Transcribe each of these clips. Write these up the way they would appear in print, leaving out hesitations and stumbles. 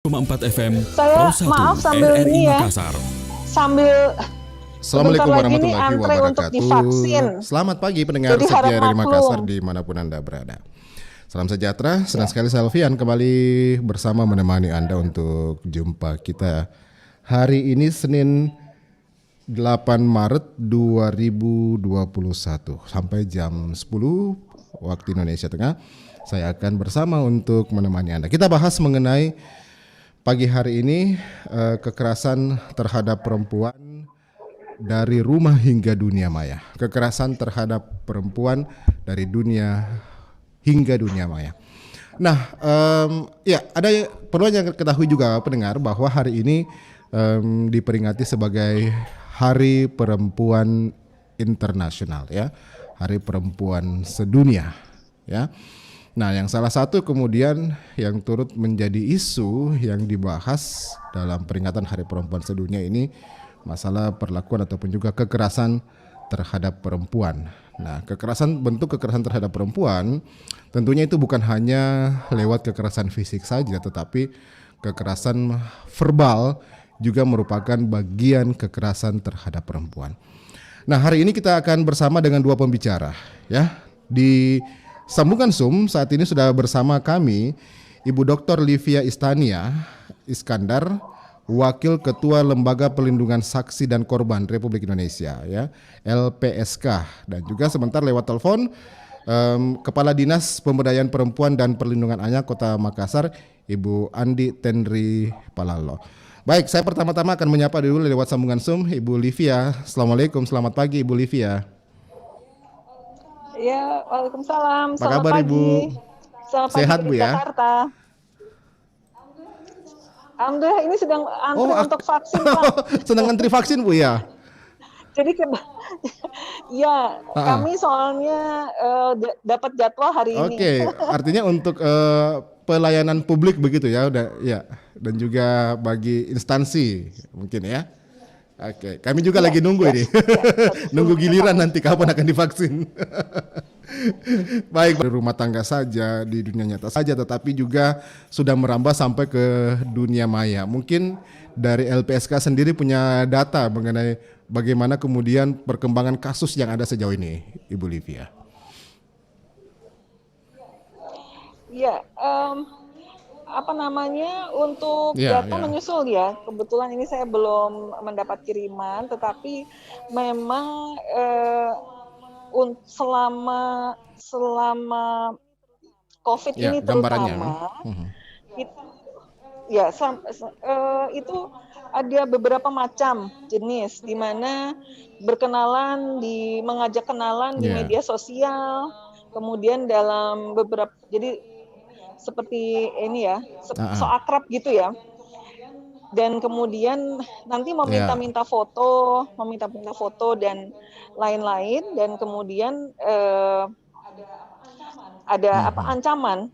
101,4 FM Saya Pro 1 maaf sambil RRI ini ya, Makassar. sambil Assalamualaikum sebentar lagi nih warahmatullahi antre untuk wabarakatuh. divaksin. Selamat pagi pendengar Jadi setia harap RRI Makassar maklum. dimanapun Anda berada. Salam sejahtera, senang sekali saya Alfian kembali bersama menemani Anda untuk jumpa kita hari ini Senin 8 Maret 2021 sampai jam 10 waktu Indonesia Tengah. Saya akan bersama untuk menemani Anda. Kita bahas mengenai pagi hari ini kekerasan terhadap perempuan dari rumah hingga dunia maya. Kekerasan terhadap perempuan dari dunia hingga dunia maya. Nah, ada perlu yang ketahui juga pendengar bahwa hari ini diperingati sebagai Hari Perempuan Internasional, ya, Hari Perempuan Sedunia, ya. Nah, yang salah satu kemudian yang turut menjadi isu yang dibahas dalam peringatan Hari Perempuan Sedunia ini masalah perlakuan ataupun juga kekerasan terhadap perempuan. Nah, bentuk kekerasan terhadap perempuan tentunya itu bukan hanya lewat kekerasan fisik saja, tetapi kekerasan verbal juga merupakan bagian kekerasan terhadap perempuan. Nah, hari ini kita akan bersama dengan dua pembicara, ya. Di sambungan Zoom saat ini sudah bersama kami Ibu Dr. Livia Istania Iskandar, Wakil Ketua Lembaga Pelindungan Saksi dan Korban Republik Indonesia, ya, LPSK, dan juga sebentar lewat telepon Kepala Dinas Pemberdayaan Perempuan dan Perlindungan Anak Kota Makassar, Ibu Andi Tenri Palalo. Baik, saya pertama-tama akan menyapa dulu lewat sambungan Zoom Ibu Livia. Assalamualaikum, selamat pagi Ibu Livia. Ya, waalaikumsalam. Apa kabar pagi. Ibu? Selamat Sehat pagi Bu di ya? Jakarta. Alhamdulillah ini sedang antri untuk vaksin Pak. Sedang antri vaksin Bu ya? Jadi ya kami soalnya dapat jadwal hari ini. Oke, artinya untuk pelayanan publik begitu ya, udah ya, dan juga bagi instansi mungkin ya. Oke, kami juga lagi nunggu ini, nunggu giliran nanti kapan akan divaksin. Baik, dari rumah tangga saja, di dunia nyata saja, tetapi juga sudah merambah sampai ke dunia maya. Mungkin dari LPSK sendiri punya data mengenai bagaimana kemudian perkembangan kasus yang ada sejauh ini, Ibu Livia. Ya, untuk data menyusul ya. Kebetulan ini saya belum mendapat kiriman, tetapi memang selama COVID ini terutama, itu ada beberapa macam jenis, di mana mengajak kenalan di media sosial, kemudian dalam beberapa, jadi seperti ini ya, so akrab gitu ya. Dan kemudian nanti meminta foto dan lain-lain, dan kemudian ada ancaman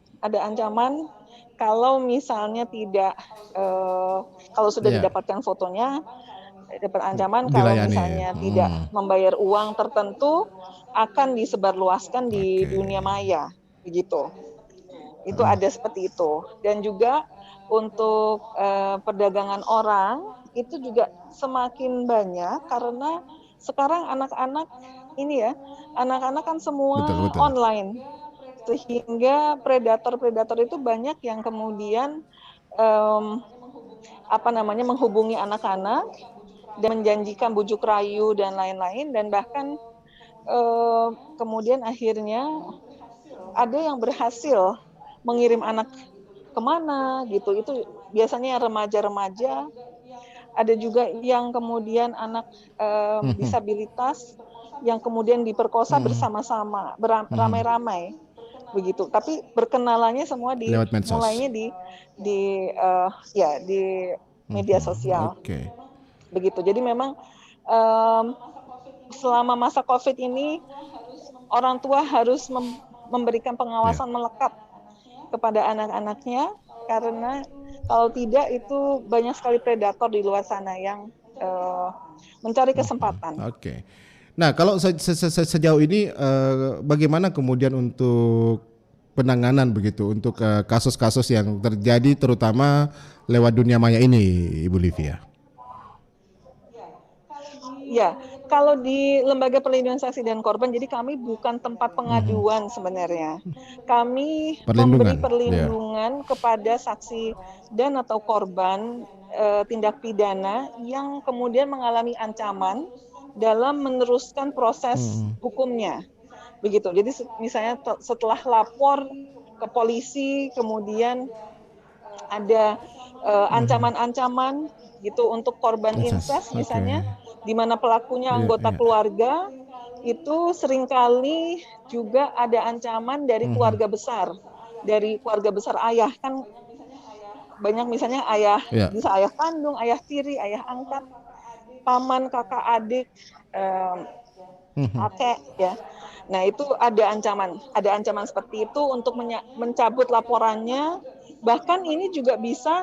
kalau misalnya tidak, kalau sudah didapatkan fotonya, dapat ancaman kalau misalnya tidak membayar uang tertentu akan disebarluaskan di dunia maya, begitu. Itu ada seperti itu. Dan juga untuk perdagangan orang itu juga semakin banyak, karena sekarang anak-anak kan semua betul. online, sehingga predator itu banyak yang kemudian menghubungi anak-anak dan menjanjikan bujuk rayu dan lain-lain, dan bahkan kemudian akhirnya ada yang berhasil mengirim anak kemana gitu. Itu biasanya remaja-remaja. Ada juga yang kemudian anak disabilitas yang kemudian diperkosa bersama-sama, ramai-ramai begitu. Tapi berkenalannya semua mulainya di media sosial. Begitu. Jadi memang selama masa COVID ini orang tua harus memberikan pengawasan melekat kepada anak-anaknya, karena kalau tidak itu banyak sekali predator di luar sana yang mencari kesempatan. Nah, kalau sejauh ini bagaimana kemudian untuk penanganan begitu untuk kasus-kasus yang terjadi terutama lewat dunia maya ini, Ibu Livia? Ya, kalau di Lembaga Perlindungan Saksi dan Korban, jadi kami bukan tempat pengaduan sebenarnya. Kami memberi perlindungan kepada saksi dan atau korban tindak pidana yang kemudian mengalami ancaman dalam meneruskan proses hukumnya. Begitu. Jadi misalnya setelah lapor ke polisi, kemudian ada ancaman-ancaman gitu untuk korban incest misalnya, di mana pelakunya anggota keluarga, itu seringkali juga ada ancaman dari keluarga besar, ayah, kan banyak misalnya ayah, bisa ayah kandung, ayah tiri, ayah angkat, paman, kakak, adik, kakek, ya. Nah itu ada ancaman seperti itu untuk mencabut laporannya. Bahkan ini juga bisa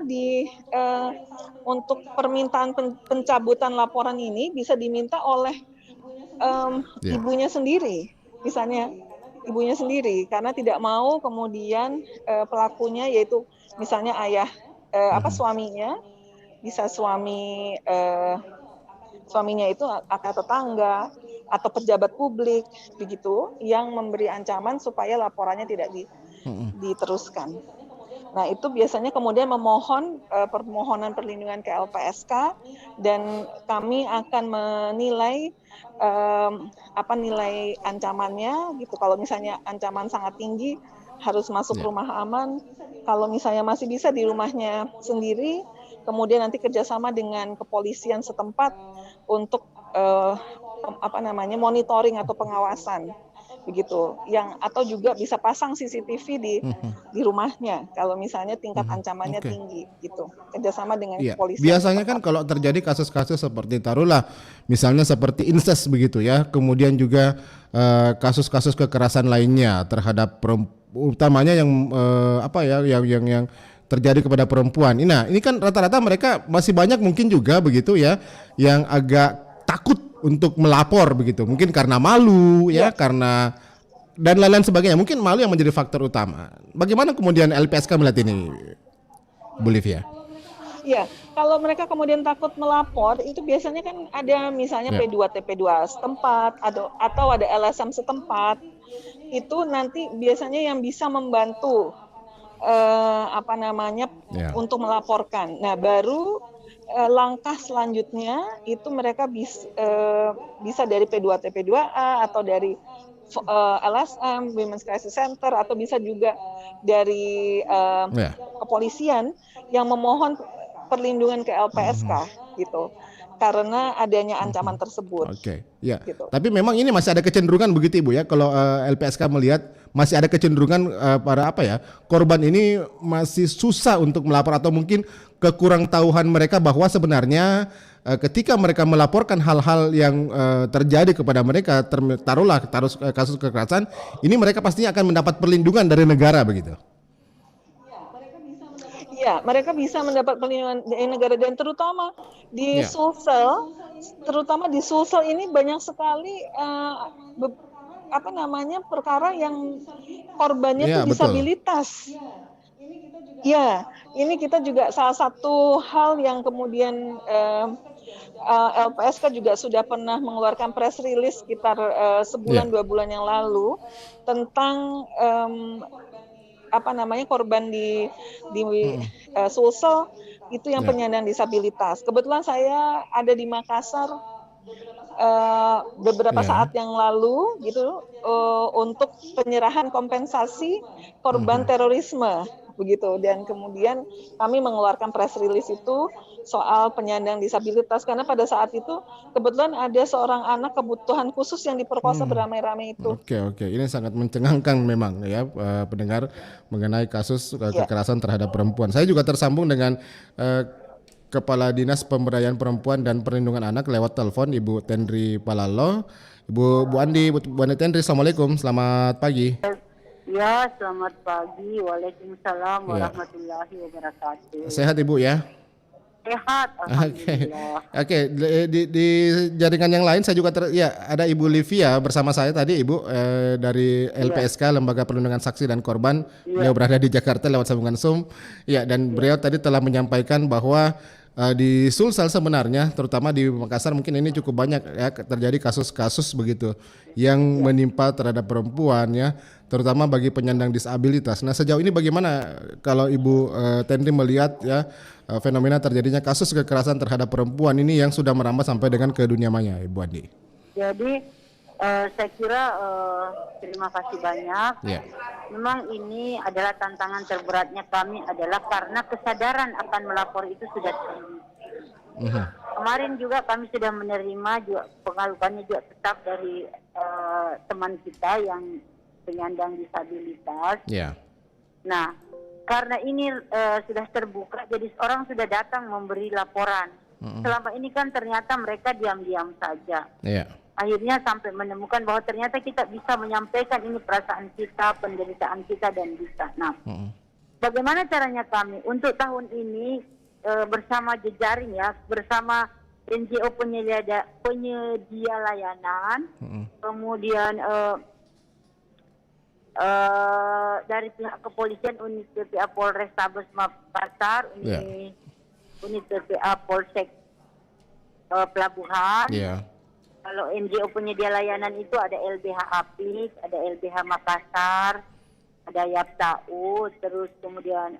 untuk permintaan pencabutan laporan ini bisa diminta oleh ibunya sendiri, misalnya ibunya sendiri, karena tidak mau kemudian pelakunya, yaitu misalnya ayah suaminya, bisa suaminya itu akar tetangga atau pejabat publik begitu, yang memberi ancaman supaya laporannya tidak diteruskan. Nah itu biasanya kemudian memohon permohonan perlindungan ke LPSK, dan kami akan menilai nilai ancamannya gitu. Kalau misalnya ancaman sangat tinggi harus masuk rumah aman. Kalau misalnya masih bisa di rumahnya sendiri, kemudian nanti kerjasama dengan kepolisian setempat untuk monitoring atau pengawasan begitu, atau juga bisa pasang CCTV di rumahnya kalau misalnya tingkat ancamannya tinggi gitu, kerjasama dengan kepolisian. Biasanya kan kalau terjadi kasus-kasus seperti taruhlah misalnya seperti incest begitu ya, kemudian juga kasus-kasus kekerasan lainnya terhadap utamanya yang yang terjadi kepada perempuan. Nah, ini kan rata-rata mereka masih banyak mungkin juga begitu ya yang agak takut untuk melapor begitu, mungkin karena malu karena dan lain-lain sebagainya, mungkin malu yang menjadi faktor utama. Bagaimana kemudian LPSK melihat ini, Bu Livia? Ya, kalau mereka kemudian takut melapor, itu biasanya kan ada misalnya P2TP2 setempat atau ada LSM setempat, itu nanti biasanya yang bisa membantu untuk melaporkan. Nah, baru langkah selanjutnya itu mereka bisa dari P2TP2A atau dari LSM, Women's Crisis Center, atau bisa juga dari kepolisian yang memohon perlindungan ke LPSK gitu, karena adanya ancaman tersebut. Gitu. Tapi memang ini masih ada kecenderungan begitu Ibu ya, kalau LPSK melihat masih ada kecenderungan para korban ini masih susah untuk melapor, atau mungkin kekurang tahuan mereka bahwa sebenarnya ketika mereka melaporkan hal-hal yang terjadi kepada mereka, taruhlah kasus kekerasan, ini mereka pastinya akan mendapat perlindungan dari negara begitu. Ya, mereka bisa mendapat perlindungan dari negara, dan terutama di Sulsel ini banyak sekali perkara yang korbannya itu disabilitas. Ya, ini kita juga salah satu hal yang kemudian LPSK juga sudah pernah mengeluarkan press release sekitar sebulan 2 bulan yang lalu tentang korban di Sulsel itu yang penyandang disabilitas. Kebetulan saya ada di Makassar beberapa saat yang lalu gitu untuk penyerahan kompensasi korban terorisme begitu, dan kemudian kami mengeluarkan press release itu soal penyandang disabilitas, karena pada saat itu kebetulan ada seorang anak kebutuhan khusus yang diperkosa beramai-ramai itu. Oke, ini sangat mencengangkan memang ya pendengar mengenai kasus kekerasan terhadap perempuan. Saya juga tersambung dengan Kepala Dinas Pemberdayaan Perempuan dan Perlindungan Anak lewat telepon, Ibu Tendri Palalo. Bu Andi Tendri, Assalamualaikum, selamat pagi. Ya, selamat pagi. Waalaikumsalam warahmatullahi wabarakatuh. Sehat Ibu ya? sehat, Oke, alhamdulillah. oke. Di jaringan yang lain saya juga ada Ibu Livia bersama saya tadi, Ibu dari Iya, LPSK Lembaga Perlindungan Saksi dan Korban. Beliau iya, berada di Jakarta lewat sambungan Zoom. Ya, dan iya, beliau tadi telah menyampaikan bahwa di Sulsel sebenarnya, terutama di Makassar mungkin ini cukup banyak ya terjadi kasus-kasus begitu yang iya. menimpa terhadap perempuan ya, terutama bagi penyandang disabilitas. Nah, sejauh ini bagaimana kalau Ibu Tenri melihat ya fenomena terjadinya kasus kekerasan terhadap perempuan ini yang sudah merambah sampai dengan ke dunia maya, Ibu Andi? Jadi saya kira terima kasih banyak. Ya. Memang ini adalah tantangan terberatnya kami adalah karena kesadaran akan melapor itu sudah tinggi. Kemarin juga kami sudah menerima juga pengaduannya juga tetap dari teman kita yang penyandang disabilitas. Ya. Nah, karena ini sudah terbuka, jadi orang sudah datang memberi laporan. Selama ini kan ternyata mereka diam-diam saja. Ya. Akhirnya sampai menemukan bahwa ternyata kita bisa menyampaikan ini perasaan kita, penderitaan kita dan bisa. Nah, bagaimana caranya kami untuk tahun ini bersama jejaring ya, bersama NGO penyedia layanan, kemudian dari pihak kepolisian, unit PPA Polrestabes Makassar, unit PPA Polsek Pelabuhan. Ya. Kalau NGO penyedia layanan itu ada LBH Apik, ada LBH Makassar, ada Yaptau, terus kemudian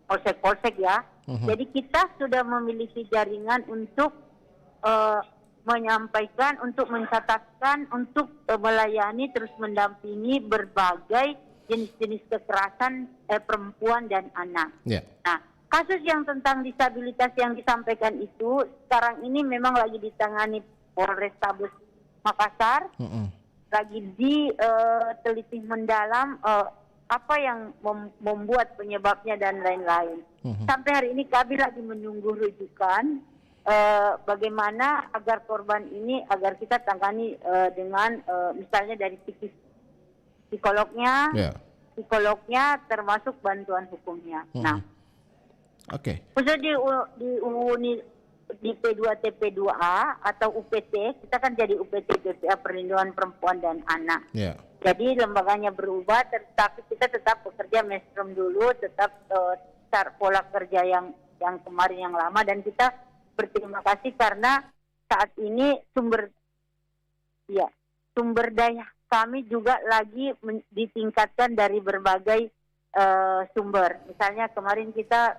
polsek-polsek ya. Jadi kita sudah memiliki jaringan untuk menyampaikan, untuk mencatatkan, untuk melayani, terus mendampingi berbagai jenis-jenis kekerasan perempuan dan anak. Ya. Nah, kasus yang tentang disabilitas yang disampaikan itu sekarang ini memang lagi ditangani Polrestabes Makassar, lagi diteliti mendalam apa yang membuat penyebabnya dan lain-lain. Sampai hari ini kami lagi menunggu rujukan bagaimana agar korban ini, agar kita tangani dengan misalnya dari psikolognya, termasuk bantuan hukumnya. Nah, khusus di P2TP2A atau UPT, kita kan jadi UPT PPA Perlindungan Perempuan dan Anak. Ya. Jadi lembaganya berubah, tetapi kita tetap bekerja mainstream dulu, tetap pola kerja yang kemarin yang lama, dan kita berterima kasih karena saat ini sumber daya kami juga lagi ditingkatkan dari berbagai sumber. Misalnya kemarin kita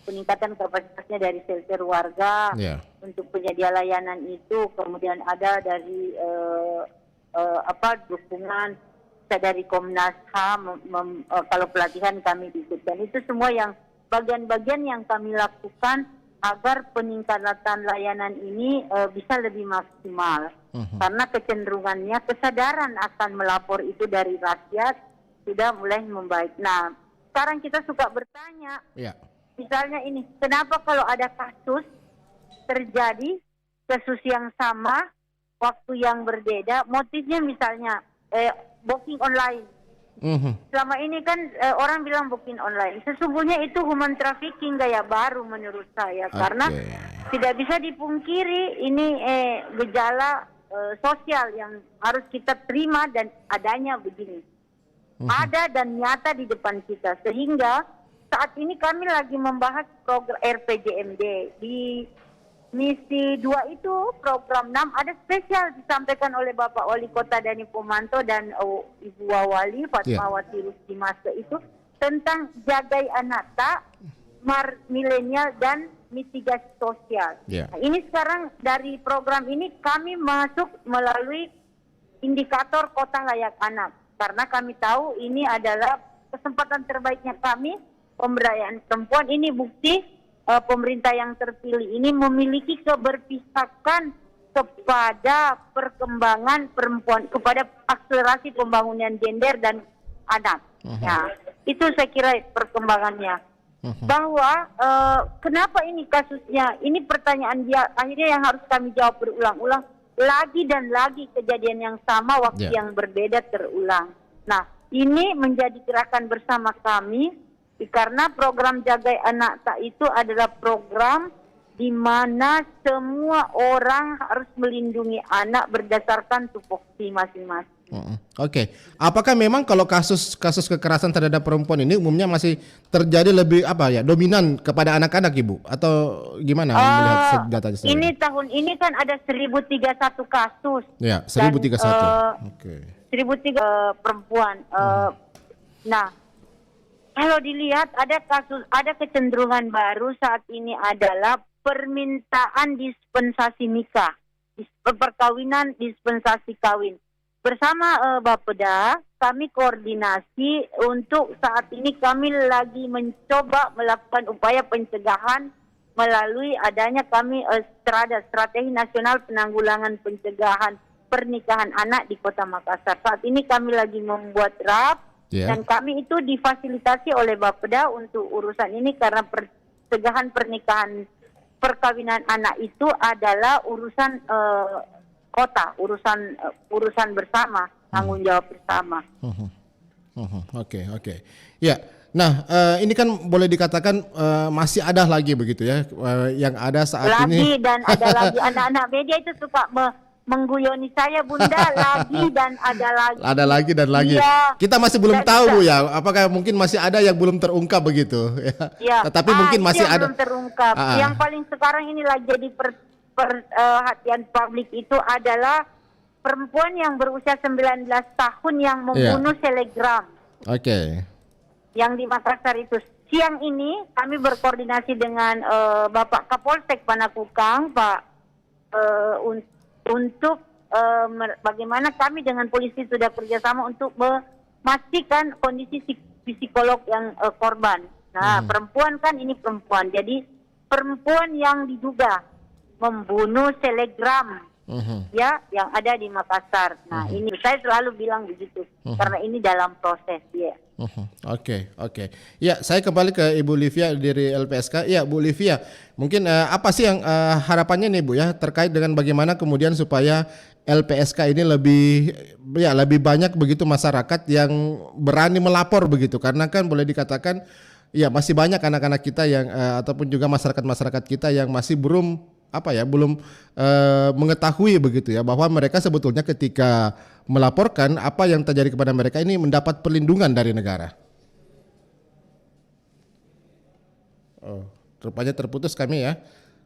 peningkatan kapasitasnya dari shelter warga untuk penyedia layanan itu, kemudian ada dari dukungan dari Komnas HAM, kalau pelatihan kami ikutkan. Itu semua yang bagian-bagian yang kami lakukan agar peningkatan layanan ini bisa lebih maksimal. Karena kecenderungannya kesadaran akan melapor itu dari rakyat sudah mulai membaik. Nah, sekarang kita suka bertanya, misalnya ini, kenapa kalau ada kasus terjadi kasus yang sama, waktu yang berbeda, motifnya misalnya booking online. Selama ini kan orang bilang booking online. Sesungguhnya itu human trafficking gaya baru menurut saya. Karena tidak bisa dipungkiri ini gejala sosial yang harus kita terima dan adanya begini. Ada dan nyata di depan kita. Sehingga saat ini kami lagi membahas program RPJMD. Di misi 2 itu, program 6, ada spesial disampaikan oleh Bapak Wali Kota Dani Pomanto dan Ibu Wawali Fatmawati Rusdi Maske itu tentang jagai anata, milenial dan mitigasi sosial. Nah, ini sekarang dari program ini kami masuk melalui indikator kota layak anak. Karena kami tahu ini adalah kesempatan terbaiknya kami, pemberdayaan perempuan. Ini bukti pemerintah yang terpilih ini memiliki keberpihakan kepada perkembangan perempuan, kepada akselerasi pembangunan gender dan anak. Nah, itu saya kira perkembangannya. Bahwa kenapa ini kasusnya, ini pertanyaan dia akhirnya yang harus kami jawab berulang-ulang. Lagi dan lagi kejadian yang sama, waktu yang berbeda terulang. Nah, ini menjadi gerakan bersama kami Karena program Jagai Anak Tak itu adalah program di mana semua orang harus melindungi anak berdasarkan tupoksi masing-masing. Oke. Apakah memang kalau kasus kekerasan terhadap perempuan ini umumnya masih terjadi lebih dominan kepada anak-anak, Ibu, atau gimana melihat data sendiri? Ini tahun ini kan ada 1031 kasus. Ya, 1031. Oke. 1003 perempuan. Nah, kalau dilihat ada kecenderungan baru saat ini adalah permintaan dispensasi nikah, perkawinan dispensasi kawin. Bersama Bapeda, kami koordinasi untuk saat ini kami lagi mencoba melakukan upaya pencegahan melalui adanya kami strategi nasional penanggulangan pencegahan pernikahan anak di Kota Makassar. Saat ini kami lagi membuat draft dan kami itu difasilitasi oleh Bapeda untuk urusan ini karena pencegahan pernikahan perkawinan anak itu adalah urusan kota, urusan bersama, tanggung jawab bersama. Oke. Ya, nah ini kan boleh dikatakan masih ada lagi begitu ya, yang ada saat ini. Dan ada lagi anak-anak media itu suka mengguyoni saya, Bunda, lagi dan ada lagi. Ada lagi dan lagi. Ya, kita masih belum tahu, Bu, ya. Apakah mungkin masih ada yang belum terungkap begitu? Ya. Tapi mungkin masih ada. Belum terungkap. Yang paling sekarang ini lagi jadi perhatian publik itu adalah perempuan yang berusia 19 tahun yang membunuh selegram. Oke. Yang di Makassar itu. Siang ini kami berkoordinasi dengan Bapak Kapolsek Panakukang, Pak, untuk bagaimana kami dengan polisi sudah kerjasama untuk memastikan kondisi psikolog yang korban. Nah, perempuan kan ini perempuan. Jadi perempuan yang diduga membunuh selegram ya yang ada di Makassar. Nah, ini saya selalu bilang begitu karena ini dalam proses ya. Oke. Ya, saya kembali ke Ibu Livia dari LPSK. Ya, Bu Livia, mungkin apa sih yang harapannya nih, Bu, ya, terkait dengan bagaimana kemudian supaya LPSK ini lebih banyak begitu masyarakat yang berani melapor begitu, karena kan boleh dikatakan ya masih banyak anak-anak kita yang ataupun juga masyarakat kita yang masih belum mengetahui begitu ya, bahwa mereka sebetulnya ketika melaporkan apa yang terjadi kepada mereka ini mendapat perlindungan dari negara. Rupanya terputus kami ya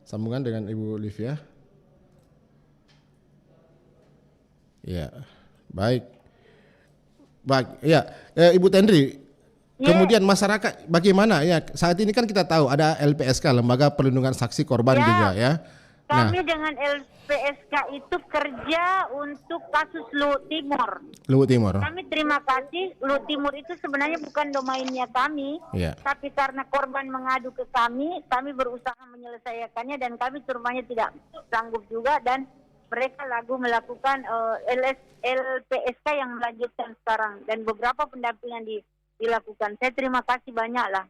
sambungan dengan Ibu Livia. Ya, baik. Ya, Ibu Tendri. Kemudian masyarakat bagaimana ya, saat ini kan kita tahu ada LPSK, Lembaga Perlindungan Saksi Korban juga ya. Kami dengan LPSK itu kerja untuk kasus Luhut Timur. Kami terima kasih, Luhut Timur itu sebenarnya bukan domainnya kami, tapi karena korban mengadu ke kami berusaha menyelesaikannya dan kami rumahnya tidak sanggup juga dan mereka melakukan LPSK yang melanjutkan sekarang dan beberapa pendampingan dilakukan. Saya terima kasih banyak lah.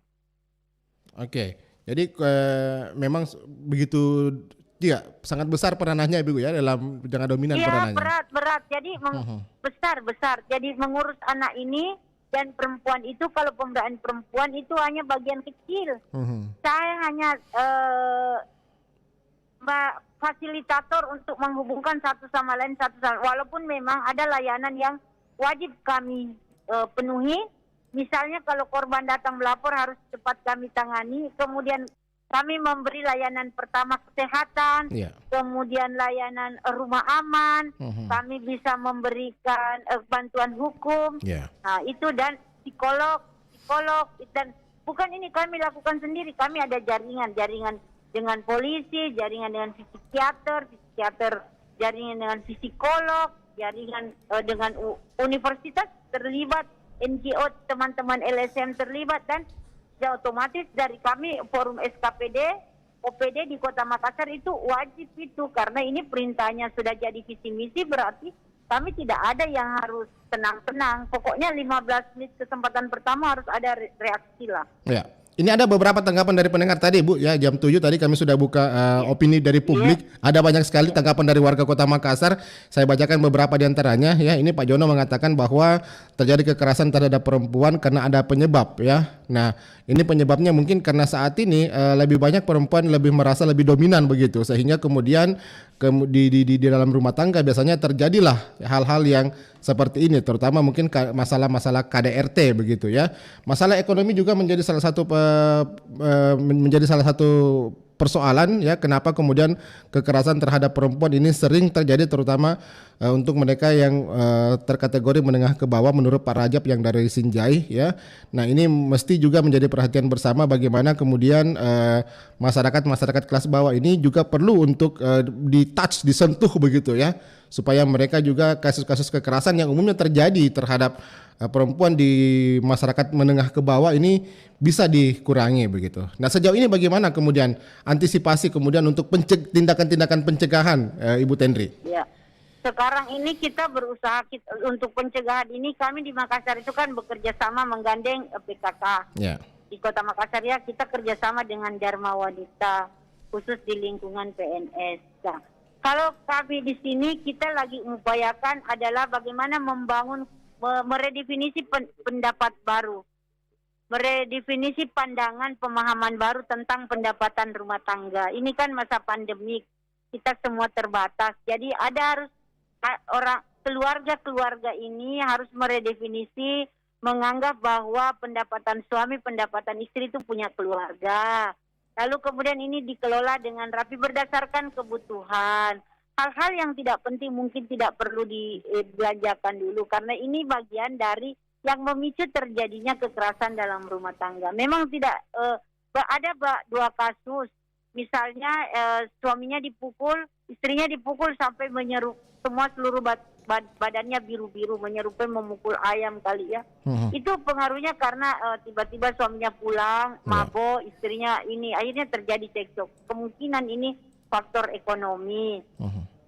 Oke, jadi memang begitu sangat besar peranannya Ibu ya dalam jangan dominan peranannya. Iya, berat. Jadi besar. Jadi mengurus anak ini dan perempuan itu, kalau pemberdayaan perempuan itu hanya bagian kecil. Saya hanya fasilitator untuk menghubungkan satu sama lain, walaupun memang ada layanan yang wajib kami penuhi. Misalnya kalau korban datang melapor harus cepat kami tangani, kemudian kami memberi layanan pertama kesehatan, kemudian layanan rumah aman, kami bisa memberikan bantuan hukum, nah itu dan psikolog dan bukan ini kami lakukan sendiri, kami ada jaringan dengan polisi, jaringan dengan psikiater, jaringan dengan psikolog, jaringan dengan universitas terlibat, NGO, teman-teman LSM terlibat dan ya otomatis dari kami forum SKPD, OPD di Kota Makassar itu wajib itu karena ini perintahnya sudah jadi visi misi, berarti kami tidak ada yang harus tenang-tenang. Pokoknya 15 menit kesempatan pertama harus ada reaksi lah. Ya. Ini ada beberapa tanggapan dari pendengar tadi, Bu. Ya, jam 7 tadi kami sudah buka opini dari publik. Ada banyak sekali tanggapan dari warga Kota Makassar. Saya bacakan beberapa di antaranya. Ya, ini Pak Jono mengatakan bahwa terjadi kekerasan terhadap perempuan karena ada penyebab. Ya, nah ini penyebabnya mungkin karena saat ini lebih banyak perempuan lebih merasa lebih dominan begitu, sehingga kemudian di dalam rumah tangga biasanya terjadilah hal-hal yang seperti ini, terutama mungkin masalah-masalah KDRT begitu ya. Masalah ekonomi juga menjadi salah satu persoalan ya, kenapa kemudian kekerasan terhadap perempuan ini sering terjadi, terutama untuk mereka yang terkategori menengah ke bawah menurut Pak Rajab yang dari Sinjai ya. Nah, ini mesti juga menjadi perhatian bersama bagaimana kemudian masyarakat kelas bawah ini juga perlu untuk disentuh begitu ya, supaya mereka juga kasus-kasus kekerasan yang umumnya terjadi terhadap perempuan di masyarakat menengah ke bawah ini bisa dikurangi begitu. Nah, sejauh ini bagaimana kemudian antisipasi kemudian untuk tindakan-tindakan pencegahan, Ibu Tendri? Ya, sekarang ini kita berusaha untuk pencegahan ini. Kami di Makassar itu kan bekerja sama menggandeng PKK. Ya. Di Kota Makassar ya, kita kerjasama dengan Dharma Wanita khusus di lingkungan PNS. Nah, kalau kami di sini kita lagi mengupayakan adalah bagaimana meredefinisi pendapat baru, meredefinisi pandangan pemahaman baru tentang pendapatan rumah tangga. Ini kan masa pandemik, kita semua terbatas. Jadi harus keluarga ini harus meredefinisi, menganggap bahwa pendapatan suami, pendapatan istri itu punya keluarga. Lalu kemudian ini dikelola dengan rapi berdasarkan kebutuhan. Hal-hal yang tidak penting mungkin tidak perlu dibelanjakan dulu, karena ini bagian dari yang memicu terjadinya kekerasan dalam rumah tangga. Memang tidak ada 2 kasus, misalnya suaminya dipukul, istrinya dipukul sampai seluruh badannya biru-biru, menyerupai memukul ayam kali ya. Itu pengaruhnya karena tiba-tiba suaminya pulang, mabok, istrinya ini, akhirnya terjadi cekcok. Kemungkinan ini faktor ekonomi.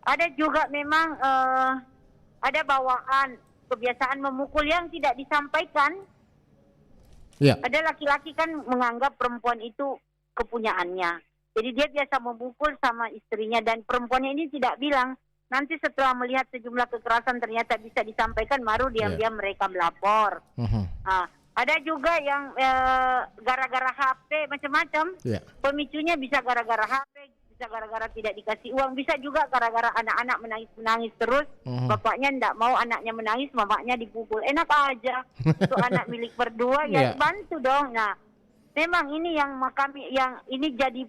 Ada juga memang ada bawaan kebiasaan memukul yang tidak disampaikan. Yeah. Ada laki-laki kan menganggap perempuan itu kepunyaannya. Jadi dia biasa memukul sama istrinya dan perempuannya ini tidak bilang. Nanti setelah melihat sejumlah kekerasan ternyata bisa disampaikan, baru diam-diam mereka melapor. Nah, ada juga yang gara-gara HP macam-macam. Yeah. Pemicunya bisa gara-gara HP, bisa gara-gara tidak dikasih uang, bisa juga gara-gara anak-anak menangis terus. Bapaknya tidak mau anaknya menangis, mamanya dipukul. Enak aja. Itu anak milik berdua, ya bantu dong. Nah, memang ini yang ini jadi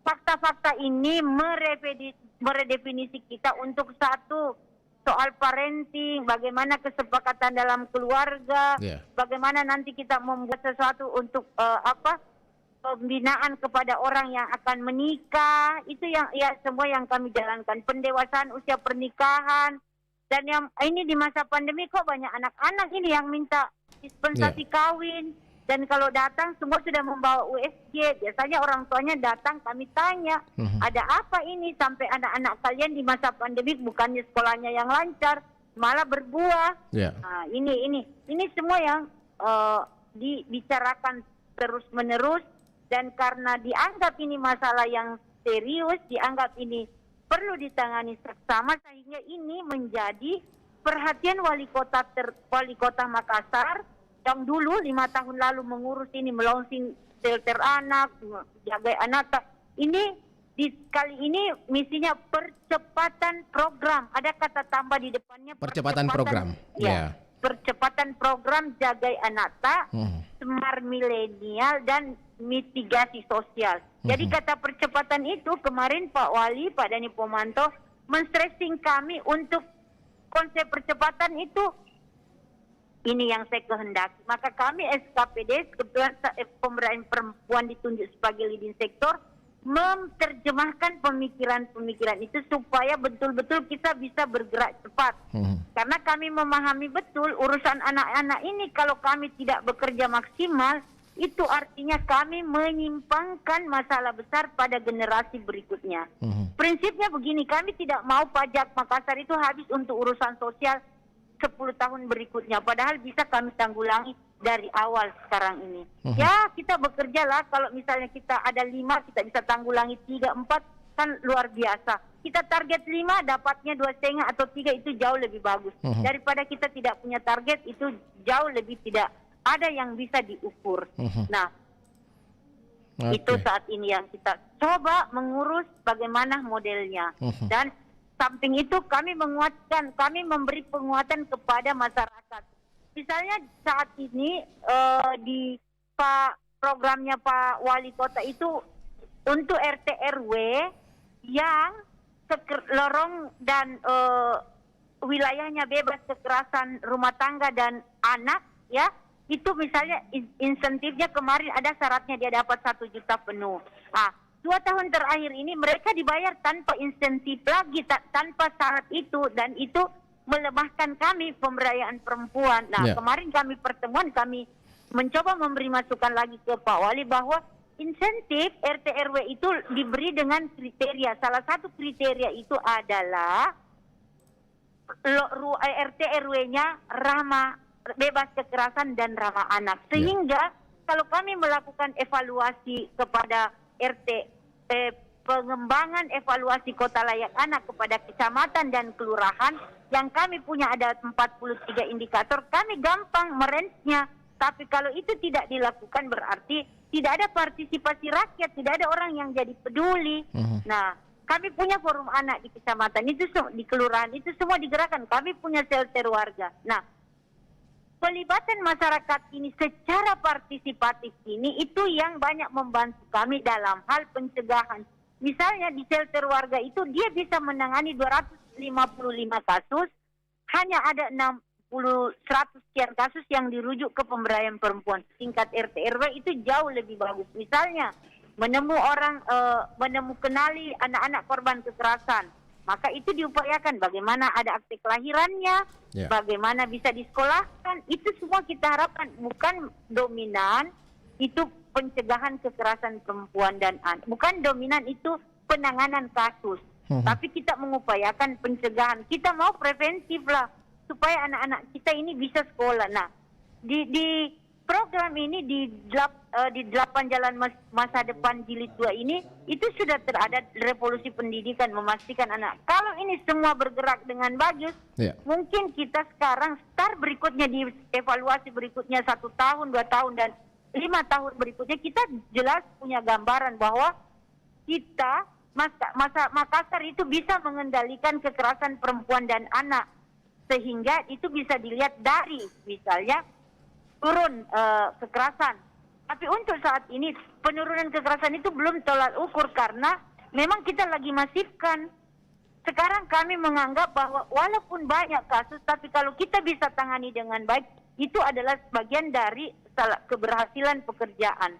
fakta-fakta ini meredefinisi kita untuk satu, soal parenting, bagaimana kesepakatan dalam keluarga, bagaimana nanti kita membuat sesuatu untuk pembinaan kepada orang yang akan menikah. Itu yang semua yang kami jalankan, pendewasaan usia pernikahan. Dan yang ini di masa pandemi kok banyak anak-anak ini yang minta dispensasi kawin. Dan kalau datang semua sudah membawa USG. Biasanya orang tuanya datang, kami tanya, ada apa ini sampai anak-anak kalian di masa pandemi bukannya sekolahnya yang lancar, malah berbuah. Nah, ini semua yang dibicarakan terus-menerus. Dan karena dianggap ini masalah yang serius, dianggap ini perlu ditangani seksama, sehingga ini menjadi perhatian wali kota Makassar yang dulu 5 tahun lalu mengurus ini, melaunching shelter anak, jaga anak. Ini kali ini misinya percepatan program. Ada kata tambah di depannya, percepatan program. Ya. Percepatan program jaga anak, smart milenial dan mitigasi sosial. Jadi kata percepatan itu kemarin Pak Wali, Pak Dhani Pomanto men-stressing kami untuk konsep percepatan itu. Ini yang saya kehendaki. Maka kami SKPD, kebetulan pemberdayaan perempuan ditunjuk sebagai leading sektor, menerjemahkan pemikiran-pemikiran itu supaya betul-betul kita bisa bergerak cepat. Karena kami memahami betul urusan anak-anak ini, kalau kami tidak bekerja maksimal, itu artinya kami menyimpangkan masalah besar pada generasi berikutnya. Prinsipnya begini, kami tidak mau pajak Makassar itu habis untuk urusan sosial 10 tahun berikutnya. Padahal bisa kami tanggulangi dari awal sekarang ini. Ya kita bekerja lah, kalau misalnya kita ada 5 kita bisa tanggulangi 3, 4 kan luar biasa. Kita target 5 dapatnya 2,5 atau 3 itu jauh lebih bagus. Daripada kita tidak punya target itu jauh lebih tidak ada yang bisa diukur. Nah, itu saat ini yang kita coba mengurus bagaimana modelnya. Dan samping itu kami menguatkan, kami memberi penguatan kepada masyarakat. Misalnya saat ini di programnya Pak Wali Kota itu untuk RT RW yang lorong dan wilayahnya bebas kekerasan rumah tangga dan anak, ya, itu misalnya insentifnya kemarin ada syaratnya dia dapat 1 juta penuh. 2 tahun terakhir ini mereka dibayar tanpa insentif lagi, tanpa syarat itu, dan itu melemahkan kami pemberdayaan perempuan. Nah, kemarin kami pertemuan, kami mencoba memberi masukan lagi ke Pak Wali bahwa insentif RT RW itu diberi dengan kriteria. Salah satu kriteria itu adalah RT RW-nya ramah, bebas kekerasan dan ramah anak. Sehingga kalau kami melakukan evaluasi kepada RT, pengembangan evaluasi kota layak anak kepada kecamatan dan kelurahan, yang kami punya ada 43 indikator, kami gampang merange-nya. Tapi kalau itu tidak dilakukan berarti tidak ada partisipasi rakyat, tidak ada orang yang jadi peduli. Nah, kami punya forum anak di kecamatan, itu di kelurahan, itu semua digerakkan. Kami punya shelter warga. Nah, pelibatan masyarakat ini secara partisipatif ini itu yang banyak membantu kami dalam hal pencegahan. Misalnya di shelter warga itu dia bisa menangani 255 kasus, hanya ada 100 sekian kasus yang dirujuk ke pemberdayaan perempuan. Tingkat RT RW itu jauh lebih bagus. Misalnya kenali anak-anak korban kekerasan, maka itu diupayakan bagaimana ada akte kelahirannya, bagaimana bisa disekolahkan. Itu semua kita harapkan, bukan dominan itu pencegahan kekerasan perempuan dan anak. Bukan dominan itu penanganan kasus, tapi kita mengupayakan pencegahan. Kita mau preventif lah supaya anak-anak kita ini bisa sekolah. Nah, di program ini di 8 Jalan Masa Depan Jilid 2 ini itu sudah terada revolusi pendidikan, memastikan anak. Kalau ini semua bergerak dengan bagus, mungkin kita sekarang start berikutnya di evaluasi berikutnya 1 tahun, 2 tahun dan 5 tahun berikutnya kita jelas punya gambaran bahwa kita Makassar itu bisa mengendalikan kekerasan perempuan dan anak, sehingga itu bisa dilihat dari misalnya turun kekerasan. Tapi untuk saat ini penurunan kekerasan itu belum tolak ukur karena memang kita lagi masifkan. Sekarang kami menganggap bahwa walaupun banyak kasus, tapi kalau kita bisa tangani dengan baik, itu adalah bagian dari keberhasilan pekerjaan.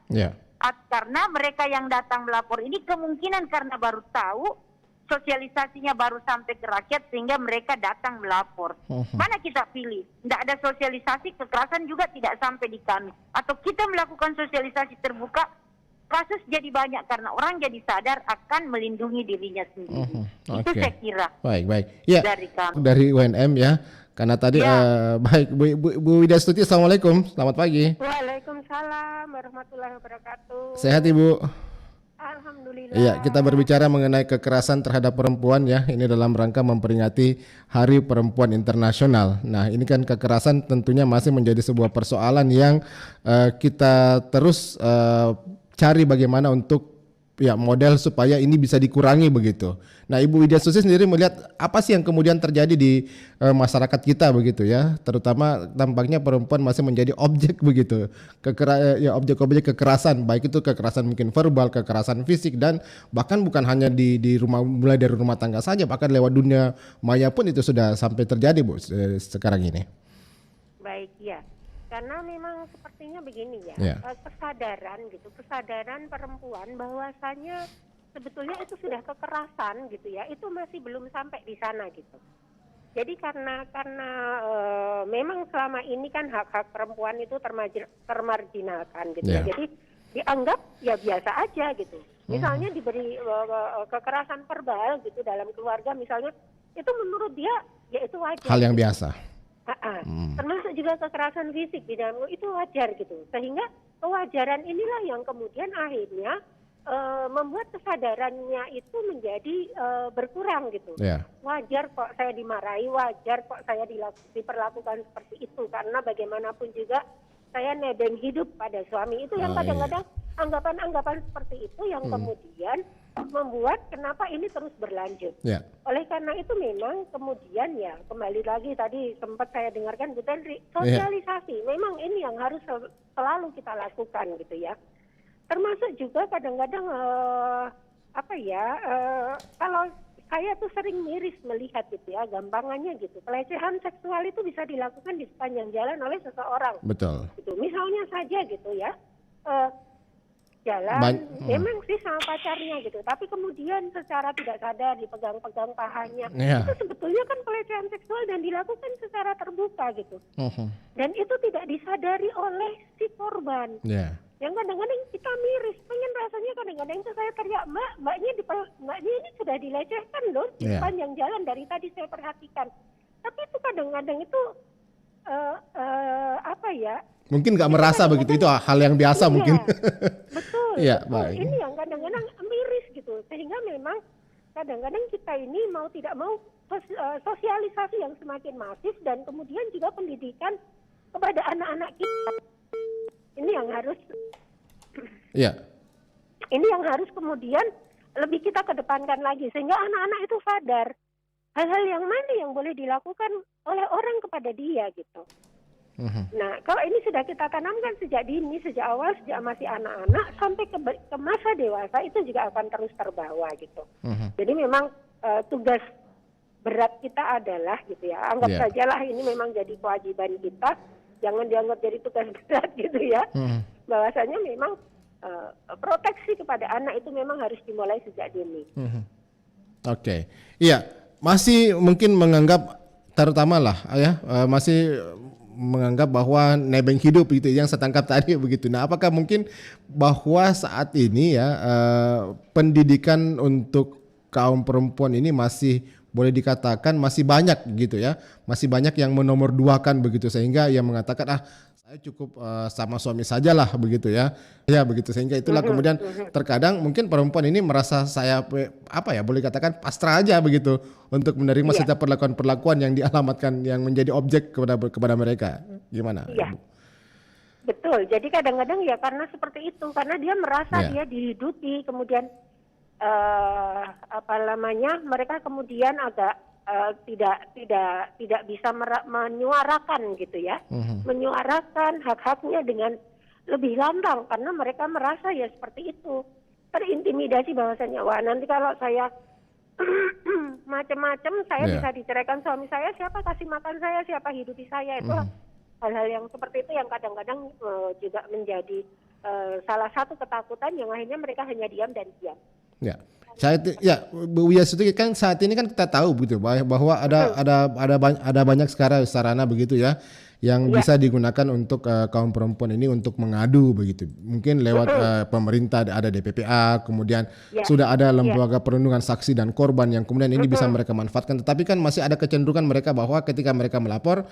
Karena mereka yang datang melapor ini kemungkinan karena baru tahu, sosialisasinya baru sampai ke rakyat sehingga mereka datang melapor. Mana kita pilih? Tidak ada sosialisasi, kekerasan juga tidak sampai di kami. Atau kita melakukan sosialisasi terbuka, kasus jadi banyak karena orang jadi sadar akan melindungi dirinya sendiri. Itu saya kira. Baik. Ya, dari kami. Dari UNM ya. Karena tadi baik Bu Widya Stuti, assalamualaikum, selamat pagi. Waalaikumsalam warahmatullahi wabarakatuh. Sehat Ibu? Alhamdulillah. Iya, kita berbicara mengenai kekerasan terhadap perempuan ya. Ini dalam rangka memperingati Hari Perempuan Internasional. Nah, ini kan kekerasan tentunya masih menjadi sebuah persoalan yang kita terus cari bagaimana untuk model supaya ini bisa dikurangi begitu. Nah, Ibu Widya Stuti sendiri melihat apa sih yang kemudian terjadi di masyarakat kita begitu ya, terutama tampaknya perempuan masih menjadi objek begitu, objek-objek kekerasan, baik itu kekerasan mungkin verbal, kekerasan fisik, dan bahkan bukan hanya di rumah, mulai dari rumah tangga saja, bahkan lewat dunia maya pun itu sudah sampai terjadi Bu sekarang ini. Baik ya. Karena memang sepertinya begini ya, kesadaran perempuan bahwasanya sebetulnya itu sudah kekerasan gitu ya, itu masih belum sampai di sana gitu. Jadi karena memang selama ini kan hak-hak perempuan itu termarginalkan gitu ya. Jadi dianggap ya biasa aja gitu. Misalnya diberi kekerasan verbal gitu dalam keluarga misalnya, itu menurut dia ya itu wajar. Hal yang biasa. Termasuk juga kekerasan fisik di dalam itu wajar gitu. Sehingga kewajaran inilah yang kemudian akhirnya membuat kesadarannya itu menjadi berkurang gitu. Yeah. Wajar kok saya dimarahi, wajar kok saya diperlakukan seperti itu, karena bagaimanapun juga saya nebeng hidup pada suami itu yang kadang-kadang anggapan-anggapan seperti itu yang kemudian membuat kenapa ini terus berlanjut. Yeah. Oleh karena itu memang kemudian ya kembali lagi tadi sempat saya dengarkan Bu Tendri, sosialisasi memang ini yang harus selalu kita lakukan gitu ya. Termasuk juga kadang-kadang kalau saya tuh sering miris melihat gitu ya, gampangannya gitu. Pelecehan seksual itu bisa dilakukan di sepanjang jalan oleh seseorang. Betul. Gitu. Misalnya saja gitu ya, jalan memang sih sama pacarnya gitu, tapi kemudian secara tidak sadar dipegang-pegang pahanya. Itu sebetulnya kan pelecehan seksual dan dilakukan secara terbuka gitu. Dan itu tidak disadari oleh si korban. Yang kadang-kadang kita miris, pengen rasanya kadang-kadang itu saya teriak, mbaknya ini sudah dilecehkan loh di sepanjang jalan dari tadi saya perhatikan. Tapi itu kadang-kadang itu mungkin nggak merasa begitu, itu hal yang biasa mungkin. Betul. Iya, baik. Ini yang kadang-kadang miris gitu, sehingga memang kadang-kadang kita ini mau tidak mau sosialisasi yang semakin masif dan kemudian juga pendidikan kepada anak-anak kita. Ini yang harus ini yang harus kemudian lebih kita kedepankan lagi sehingga anak-anak itu sadar hal-hal yang mana yang boleh dilakukan oleh orang kepada dia gitu. Nah, kalau ini sudah kita tanamkan sejak dini, sejak awal, sejak masih anak-anak sampai ke masa dewasa itu juga akan terus terbawa gitu. Jadi memang tugas berat kita adalah gitu ya, anggap sajalah ini memang jadi kewajiban kita. Jangan dianggap jadi tugas berat gitu ya. Bahwasanya memang proteksi kepada anak itu memang harus dimulai sejak dini. Oke. Iya, masih mungkin menganggap terutama lah ya, masih menganggap bahwa nebeng hidup gitu yang saya tangkap tadi begitu. Nah, apakah mungkin bahwa saat ini ya pendidikan untuk kaum perempuan ini masih boleh dikatakan masih banyak gitu ya, masih banyak yang menomorduakan begitu sehingga yang mengatakan saya cukup sama suami sajalah begitu ya, begitu sehingga itulah kemudian terkadang mungkin perempuan ini merasa saya boleh katakan pasrah aja begitu untuk menerima setiap perlakuan-perlakuan yang dialamatkan yang menjadi objek kepada mereka, gimana? Iya. Betul, jadi kadang-kadang ya karena seperti itu, karena dia merasa dia dihidupi, kemudian mereka kemudian agak tidak bisa menyuarakan gitu ya, menyuarakan hak-haknya dengan lebih lantang karena mereka merasa ya seperti itu, terintimidasi bahwasanya wah nanti kalau saya macam-macam saya bisa diceraikan suami saya, siapa kasih makan saya, siapa hidupi saya, itu hal-hal yang seperti itu yang kadang-kadang juga menjadi salah satu ketakutan yang akhirnya mereka hanya diam dan diam. Bu Wiyas itu kan saat ini kan kita tahu begitu bahwa ada banyak sekarang sarana begitu ya yang bisa digunakan untuk kaum perempuan ini untuk mengadu begitu. Mungkin lewat pemerintah ada DPPA, kemudian sudah ada lembaga perlindungan saksi dan korban yang kemudian ini bisa mereka manfaatkan. Tetapi kan masih ada kecenderungan mereka bahwa ketika mereka melapor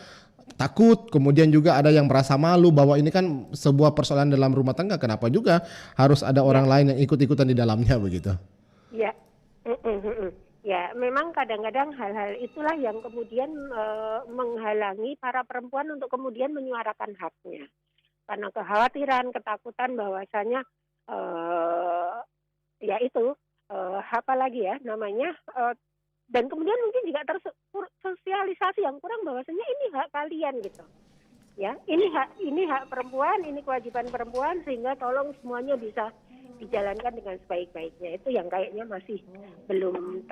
takut, kemudian juga ada yang merasa malu bahwa ini kan sebuah persoalan dalam rumah tangga, kenapa juga harus ada orang lain yang ikut-ikutan di dalamnya begitu. Ya, memang kadang-kadang hal-hal itulah yang kemudian menghalangi para perempuan untuk kemudian menyuarakan haknya. Karena kekhawatiran, ketakutan bahwasanya dan kemudian mungkin juga tersosialisasi yang kurang bahwasanya ini hak kalian gitu. Ya, ini hak perempuan, ini kewajiban perempuan sehingga tolong semuanya bisa dijalankan dengan sebaik-baiknya. Itu yang kayaknya masih belum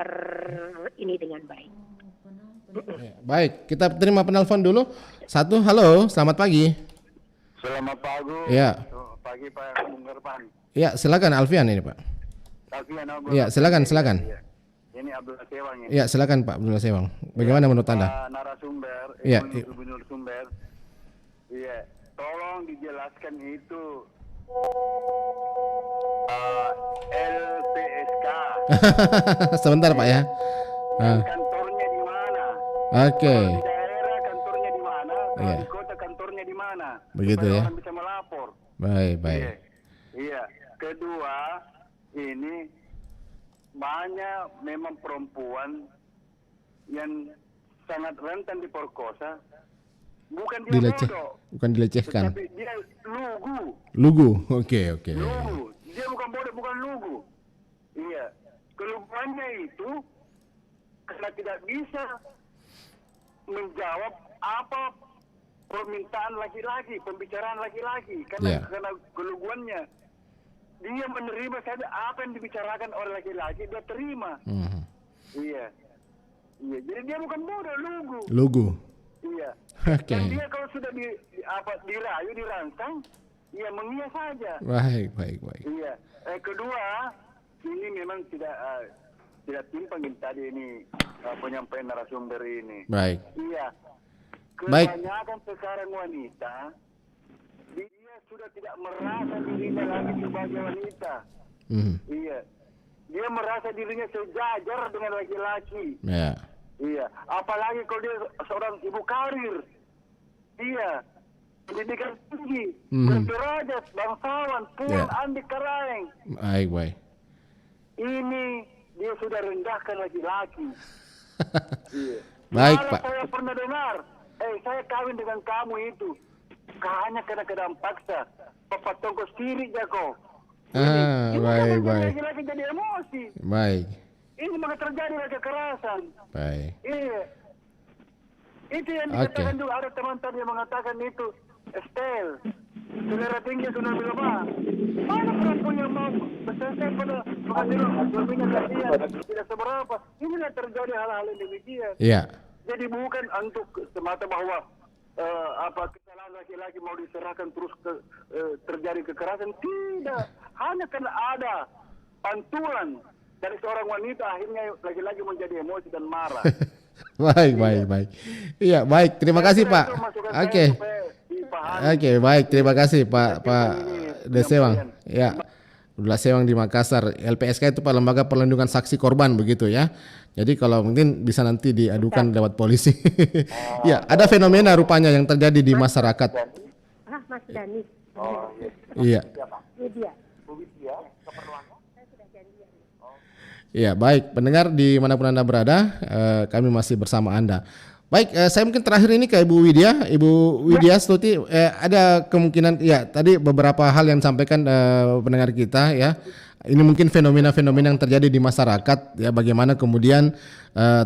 ini dengan baik. Baik, kita terima penelpon dulu. Halo, selamat pagi. Selamat pagi. Ya. Pagi Pak Bung Gerpan. Ya, silakan Alfian ini Pak. Alfian. Ya, silakan. Ya. Ini Abdullah Sewang ya. Ya, silakan Pak Abdullah Sewang. Bagaimana menurut Anda? Narasumber, sumber. Iya, tolong dijelaskan itu LPSK. Sebentar Pak ya. Kantornya di mana? Oke. Di daerah kantornya di mana? Wali kota kantornya di mana? Begitu supaya ya. orang bisa melapor. Baik. Iya. Kedua, ini banyak memang perempuan yang sangat rentan diperkosa. Bukan dia bodoh, bukan dilecehkan. tapi dia Lugu. Oke. lugu. Dia bukan bodoh, bukan lugu. Iya. Keluguannya itu karena tidak bisa menjawab apa permintaan laki-laki, pembicaraan laki-laki, karena keluguannya. Dia menerima saja apa yang dibicarakan oleh laki-laki, dia terima. Iya. Jadi dia bukan bodoh, Lugu. Iya. Oke. Dan dia kalau sudah dirayu, dirangsang, ya mengiya saja. Baik. Iya. Kedua, ini memang tidak timpang tadi ini penyampaian narasumber ini. Baik. Iya. Baik. Kebanyakan sekarang wanita, dia sudah tidak merasa dirinya lagi sebagai wanita. Iya. Dia merasa dirinya sejajar dengan laki-laki. Ya. Iya. Apalagi kalau dia seorang ibu karir. Iya. Pendidikan tinggi, berderajat, bangsawan, puan, andik karaeng. Baik. Ini dia sudah rendahkan laki-laki. Iya. Baik, Malah Pak. saya pernah dengar, saya kawin dengan kamu itu hanya karena keadaan paksa. Papa tongkos kiri jako. Baik. Laki-laki jadi emosi. Baik. Ini maka terjadi kekerasan. Baik. Iya. Itu yang dikatakan juga, ada teman tadi yang mengatakan itu, Estel, saudara tinggi sudah bilang, mana perempuan yang mau berselesai pada pengadilan, suaminya kasihan, tidak seberapa. Inilah terjadi hal-hal yang demikian. Iya. Jadi bukan untuk semata bahwa kesalahan laki-laki mau diserahkan terus terjadi kekerasan. Tidak. Hanya karena ada pantulan dari seorang wanita, akhirnya laki-laki menjadi emosi dan marah. Baik. Iya, baik. Terima kasih, Pak. Oke. Baik. Terima kasih, Pak Desewang. Ya. Abdullah Sewang di Makassar. LPSK itu Pak, Lembaga Perlindungan Saksi Korban, begitu ya. Jadi kalau mungkin bisa nanti diadukan lewat polisi. Ya, ada fenomena rupanya yang terjadi di masyarakat. Mas Dani. Iya. Ya, baik. Pendengar dimanapun Anda berada, kami masih bersama Anda. Baik, saya mungkin terakhir ini ke Ibu Widya. Ibu Widya Stuti, ada kemungkinan, ya tadi beberapa hal yang disampaikan pendengar kita ya. Ini mungkin fenomena-fenomena yang terjadi di masyarakat ya, bagaimana kemudian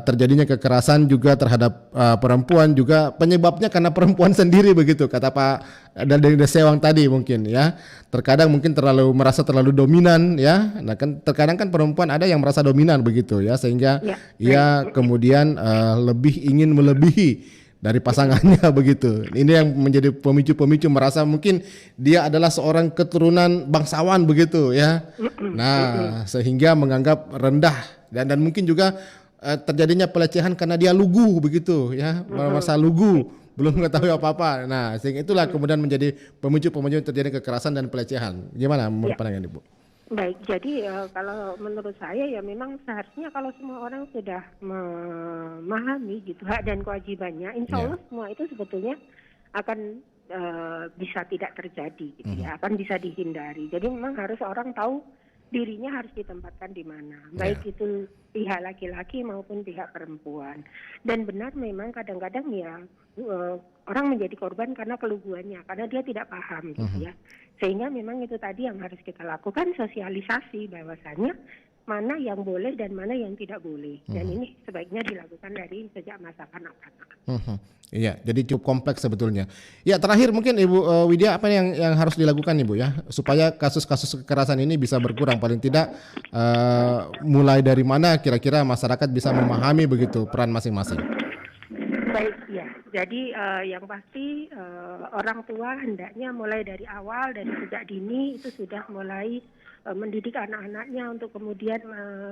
terjadinya kekerasan juga terhadap perempuan, juga penyebabnya karena perempuan sendiri, begitu kata Pak dari Desewang tadi mungkin ya. Terkadang mungkin merasa terlalu dominan ya. Nah kan terkadang kan perempuan ada yang merasa dominan begitu ya, sehingga ia kemudian lebih ingin melebihi dari pasangannya begitu. Ini yang menjadi pemicu-pemicu, merasa mungkin dia adalah seorang keturunan bangsawan begitu ya. Nah, sehingga menganggap rendah dan mungkin juga terjadinya pelecehan karena dia lugu begitu ya, merasa lugu, belum mengetahui apa-apa. Nah, sehingga itulah kemudian menjadi pemicu-pemicu terjadi kekerasan dan pelecehan. Gimana menurut pandangan Ibu? Baik, jadi kalau menurut saya ya memang seharusnya kalau semua orang sudah memahami gitu hak dan kewajibannya, insya Allah semua itu sebetulnya akan bisa tidak terjadi gitu ya, akan bisa dihindari. Jadi memang harus orang tahu dirinya harus ditempatkan di mana, baik itu pihak laki-laki maupun pihak perempuan. Dan benar memang kadang-kadang ya orang menjadi korban karena keluguannya, karena dia tidak paham gitu ya. Sehingga memang itu tadi yang harus kita lakukan, sosialisasi bahwasanya mana yang boleh dan mana yang tidak boleh. Dan ini sebaiknya dilakukan dari sejak masa kanak-kanak. Iya, jadi cukup kompleks sebetulnya. Ya, terakhir mungkin Ibu Widya, apa yang harus dilakukan Ibu ya, supaya kasus-kasus kekerasan ini bisa berkurang, paling tidak mulai dari mana kira-kira masyarakat bisa memahami begitu peran masing-masing. Baik, ya. Jadi yang pasti orang tua hendaknya mulai dari awal, dari sejak dini itu sudah mulai mendidik anak-anaknya untuk kemudian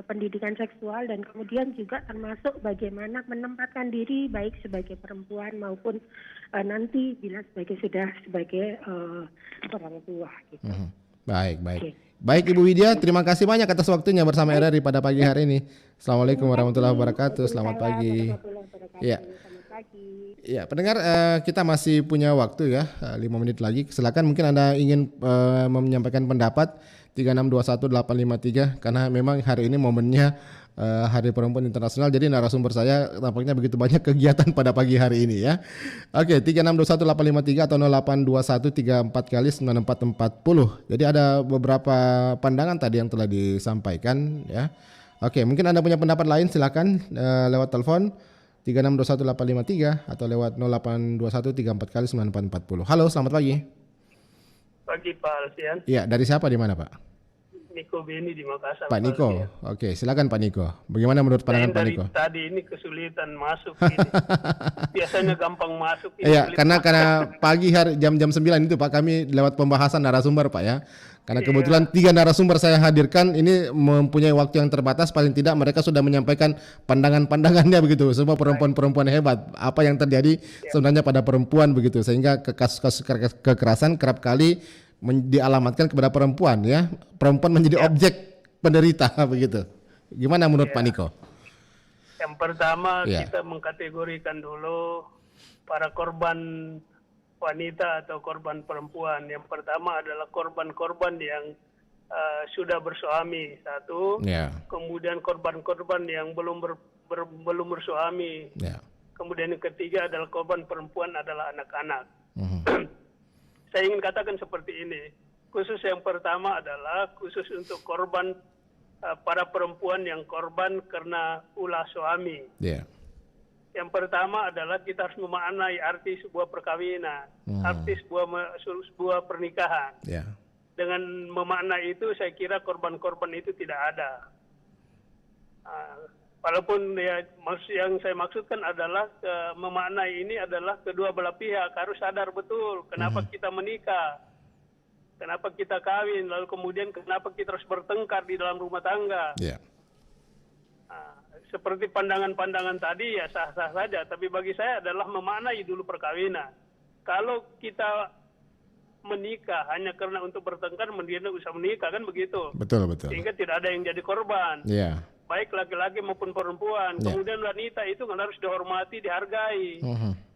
pendidikan seksual, dan kemudian juga termasuk bagaimana menempatkan diri baik sebagai perempuan maupun nanti bila sebagai orang tua gitu. Baik. Okay. Baik Ibu Widya, terima kasih banyak atas waktunya bersama RRI pada pagi hari ini. Assalamualaikum warahmatullahi wabarakatuh. Selamat pagi. Ya. pagi. Ya, pendengar, kita masih punya waktu ya, 5 menit lagi. Silakan, mungkin Anda ingin menyampaikan pendapat 3621853, karena memang hari ini momennya Hari Perempuan Internasional. Jadi narasumber saya tampaknya begitu banyak kegiatan pada pagi hari ini ya. Oke, 3621853 atau 082134 kali 9440. Jadi ada beberapa pandangan tadi yang telah disampaikan ya. Oke, mungkin Anda punya pendapat lain, silakan lewat telepon 3621853 atau lewat 082134 kali 9440. Halo, selamat pagi. Pagi Pak Alfian. Iya, dari siapa, di mana Pak? Niko Beni di Makassar. Pak Niko. Oke, silakan Pak Niko. Bagaimana menurut pandangan Pak Niko? Tadi ini kesulitan masuk ini. Biasanya gampang masuk. Iya, karena pagi hari jam-jam 9 itu Pak, kami lewat pembahasan narasumber Pak ya. Karena kebetulan 3 narasumber saya hadirkan ini mempunyai waktu yang terbatas, paling tidak mereka sudah menyampaikan pandangan-pandangannya begitu. Semua perempuan-perempuan hebat. Apa yang terjadi sebenarnya pada perempuan begitu, sehingga kasus-kasus kekerasan kerap kali dialamatkan kepada perempuan ya. Perempuan menjadi objek penderita begitu. Gimana menurut Pak Niko? Yang pertama kita mengkategorikan dulu para korban wanita atau korban perempuan. Yang pertama adalah korban-korban yang sudah bersuami, satu. Kemudian korban-korban yang belum bersuami. Kemudian yang ketiga adalah korban perempuan adalah anak-anak. Saya ingin katakan seperti ini. Khusus yang pertama adalah khusus untuk korban para perempuan yang korban karena ulah suami. Yang pertama adalah kita harus memaknai arti sebuah perkawinan, arti sebuah pernikahan. Dengan memaknai itu saya kira korban-korban itu tidak ada. Walaupun yang saya maksudkan adalah memaknai ini adalah kedua belah pihak harus sadar betul kenapa kita menikah, kenapa kita kawin, lalu kemudian kenapa kita harus bertengkar di dalam rumah tangga. Seperti pandangan-pandangan tadi ya sah-sah saja, tapi bagi saya adalah memaknai dulu perkawinan. Kalau kita menikah hanya karena untuk bertengkar, mendingan usah menikah, kan begitu. Betul. Sehingga tidak ada yang jadi korban. Baik laki-laki maupun perempuan. Kemudian wanita itu kan harus dihormati, dihargai.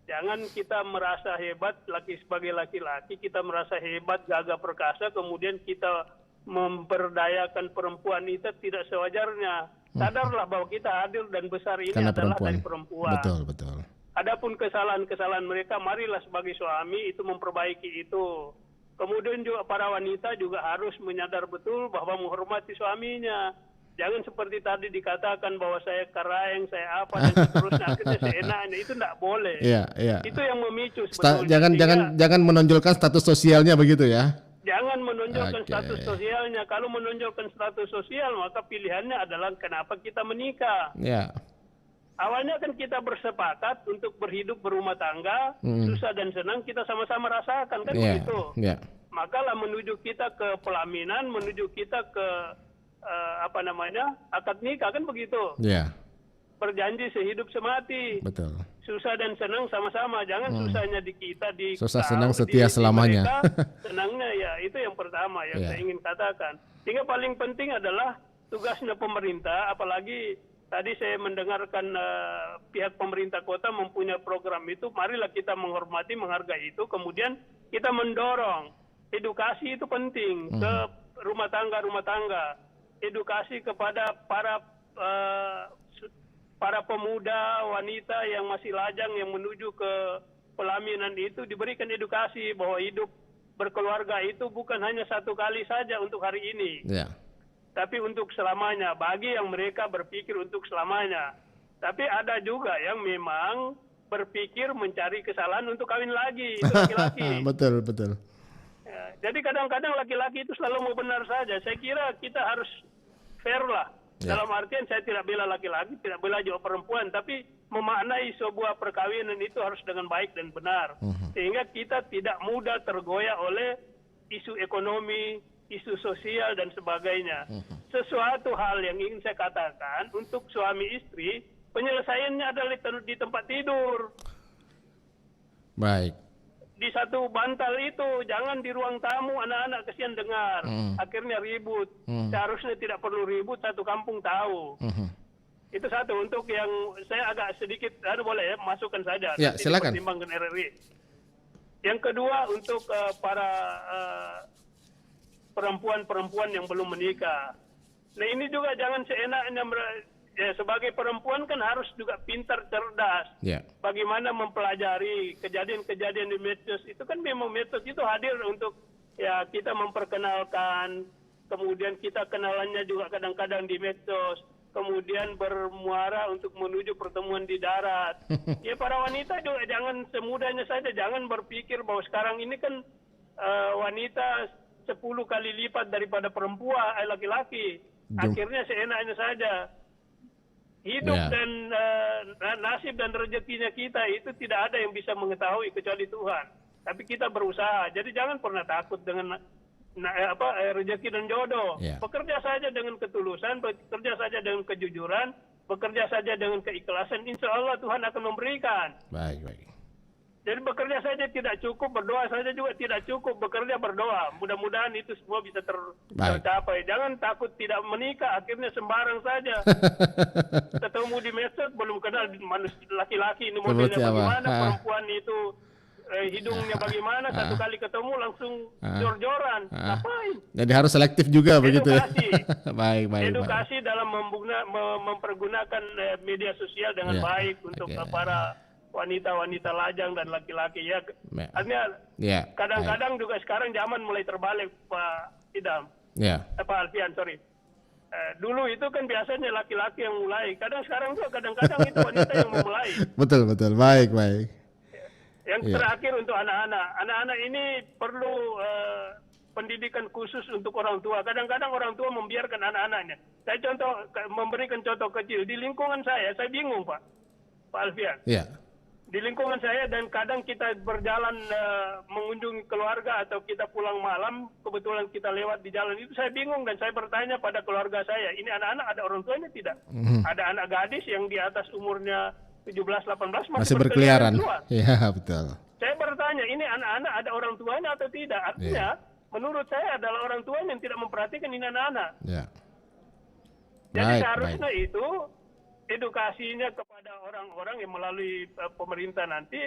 Jangan kita merasa hebat sebagai laki-laki, kita merasa hebat, gagah perkasa, kemudian kita memperdayakan perempuan itu tidak sewajarnya. Sadarlah bahwa kita adil dan besar ini karena adalah perempuan. Dari perempuan. Betul. Adapun kesalahan-kesalahan mereka, marilah sebagai suami itu memperbaiki itu. Kemudian juga para wanita juga harus menyadar betul bahwa menghormati suaminya. Jangan seperti tadi dikatakan bahwa saya karaeng, saya apa dan seterusnya, akhirnya seenaknya, itu tidak boleh. Itu yang memicu sebetulnya. Jangan menonjolkan status sosialnya begitu ya. Jangan menonjolkan status sosialnya. Kalau menonjolkan status sosial, maka pilihannya adalah kenapa kita menikah. Awalnya kan kita bersepakat untuk berhidup berumah tangga, susah dan senang kita sama-sama rasakan, kan begitu. Makalah menuju kita ke pelaminan, menuju kita ke akad nikah, kan begitu. Berjanji sehidup semati. Betul. Susah dan senang sama-sama. Jangan susahnya di kita, susah senang setia selamanya. Mereka, senangnya ya itu yang pertama yang saya ingin katakan. Sehingga paling penting adalah tugasnya pemerintah, apalagi tadi saya mendengarkan pihak pemerintah kota mempunyai program itu. Marilah kita menghormati, menghargai itu. Kemudian kita mendorong edukasi itu penting ke rumah tangga. Edukasi kepada para pemuda, wanita yang masih lajang yang menuju ke pelaminan itu diberikan edukasi bahwa hidup berkeluarga itu bukan hanya satu kali saja untuk hari ini, tapi untuk selamanya. Bagi yang mereka berpikir untuk selamanya, tapi ada juga yang memang berpikir mencari kesalahan untuk kawin lagi, itu laki-laki. Betul. Jadi kadang-kadang laki-laki itu selalu mau benar saja. Saya kira kita harus fair lah. Dalam artian saya tidak bela laki-laki, tidak bela juga perempuan, tapi memaknai sebuah perkawinan itu harus dengan baik dan benar. Sehingga kita tidak mudah tergoyah oleh isu ekonomi, isu sosial dan sebagainya. Sesuatu hal yang ingin saya katakan untuk suami istri, penyelesaiannya adalah di tempat tidur. Baik. Di satu bantal itu, jangan di ruang tamu, anak-anak kesian dengar. Akhirnya ribut. Seharusnya tidak perlu ribut, satu kampung tahu. Itu satu. Untuk yang saya agak sedikit, boleh ya, masukkan saja. Ya, silakan. Pertimbangkan RRI. Yang kedua untuk para perempuan-perempuan yang belum menikah. Nah ini juga jangan seenaknya, ya, sebagai perempuan kan harus juga pintar, cerdas. Yeah. Bagaimana mempelajari kejadian-kejadian di medsos itu kan memang medsos itu hadir untuk ya kita memperkenalkan, kemudian kita kenalannya juga kadang-kadang di medsos, kemudian bermuara untuk menuju pertemuan di darat. Ya para wanita juga jangan semudahnya saja, jangan berpikir bahwa sekarang ini kan wanita 10 kali lipat daripada perempuan, laki-laki. Akhirnya seenaknya saja. Hidup dan nasib dan rezekinya kita itu tidak ada yang bisa mengetahui kecuali Tuhan. Tapi kita berusaha. Jadi jangan pernah takut dengan rezeki dan jodoh. Bekerja saja dengan ketulusan, bekerja saja dengan kejujuran, bekerja saja dengan keikhlasan. Insya Allah Tuhan akan memberikan. Baik. Jadi bekerja saja tidak cukup, berdoa saja juga tidak cukup, bekerja berdoa. Mudah-mudahan itu semua bisa tercapai. Jangan takut tidak menikah, akhirnya sembarang saja. Ketemu di medsos belum kenal manusia laki-laki ini modelnya bagaimana, perempuan itu hidungnya bagaimana, satu kali ketemu langsung jor-joran. Ngapain? Jadi harus selektif juga begitu ya. Baik. Edukasi dalam mempergunakan media sosial dengan baik untuk para wanita-wanita lajang dan laki-laki ya. Artinya kadang-kadang juga sekarang zaman mulai terbalik Pak Idam. Pak Alfian, sorry. Dulu itu kan biasanya laki-laki yang mulai. Sekarang juga kadang-kadang itu wanita yang memulai. Betul. Baik. Yang terakhir untuk anak-anak. Anak-anak ini perlu pendidikan khusus untuk orang tua. Kadang-kadang orang tua membiarkan anak-anaknya. Saya memberikan contoh kecil. Di lingkungan saya bingung Pak Alfian. Di lingkungan saya dan kadang kita berjalan mengunjungi keluarga atau kita pulang malam, kebetulan kita lewat di jalan itu, saya bingung dan saya bertanya pada keluarga saya, ini anak-anak ada orang tuanya tidak? Ada anak gadis yang di atas umurnya 17-18 masih berkeliaran. Iya, betul. Saya bertanya, ini anak-anak ada orang tuanya atau tidak? Artinya, menurut saya adalah orang tuanya yang tidak memperhatikan ini anak-anak. Jadi seharusnya itu edukasinya kepada orang-orang yang melalui pemerintah nanti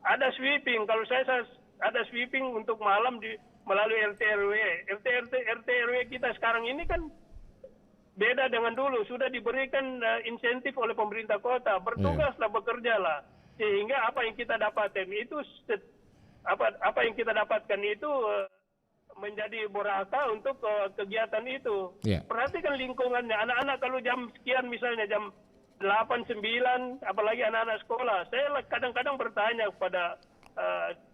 ada sweeping. Kalau saya ada sweeping untuk malam melalui RT/RW. RT/RW kita sekarang ini kan beda dengan dulu. Sudah diberikan insentif oleh pemerintah kota. Bertugaslah, bekerjalah. Sehingga apa yang kita dapatkan itu menjadi boraka untuk kegiatan itu. Perhatikan lingkungannya. Anak-anak kalau jam sekian misalnya jam 8, 9, apalagi anak-anak sekolah. Saya kadang-kadang bertanya kepada